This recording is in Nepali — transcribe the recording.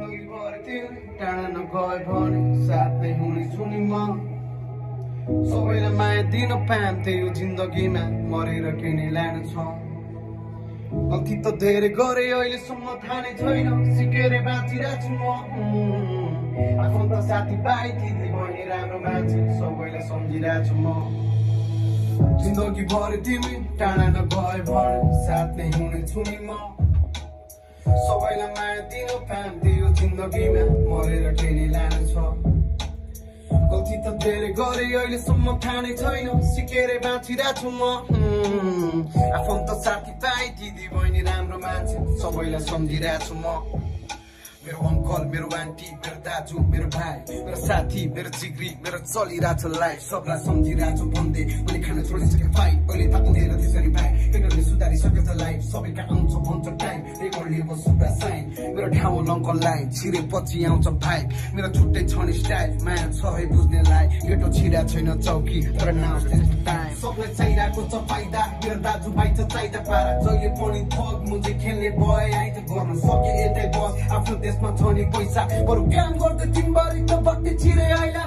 जिन्दगी भर तिमी टाढा नगए भने साथै हुनेछु नि म सबैलाई माया दिन पान्थे यो जिन्दगीमा मरेर के नै लानु छ गल्ती त धेरै गरे अहिलेसम्म थाहा नै छैन सिकेर बाँचिरहेछु म आफन्त साथीभाइ दिदी बहिनी राम्रो मान्छे सबैलाई सम्झिरहेछु म जिन्दगी भर तिमी टाढा नगए भने साथै हुनेछु नि म सबैलाई माया दिन पान्थे यो जिन्दगीमा मरेर के नै लानु छ गल्ती त धेरै गरे अहिलेसम्म थाहा नै छैन सिकेर बाँचिरहेछु म आफन्त साथीभाइ दिदी बहिनी राम्रो मान्छे सबैलाई सम्झिरहेछु म मेरो अङ्कल मेरो आन्टी मेरो दाजु मेरो भाइ मेरो साथी मेरो जिग्री मेरो चलिरहेछ लाइफ सबलाई सम्झिरहेछु भन्दै मैले खान छोडिसके भाइ अहिले त हुँदैन त्यसरी भाइ किनले सुधारिसक्यो त लाइफ सबैका आउँछ भन्छ टाइम रेकर्ड लिएको सुब्रा साइन मेरो ठाउँ अङ्कललाई छिरेपछि आउँछ भाइ मेरो छुट्टै छ नि स्टाइल माया छ है बुझ्नेलाई केटो छिरा छैन चौकी तर नाउ टाइम सबलाई चाहिरहेको छ फाइदा मेरो दाजुभाइ त चाहिदा पारा जहिले पनि थक मुझे खेल्ने भए आइज गर्न सके यतै बस आफ्नो देशमा छ नि पैसा बरु काम गर्दै दिनभरि त बत्ती छिरे आइला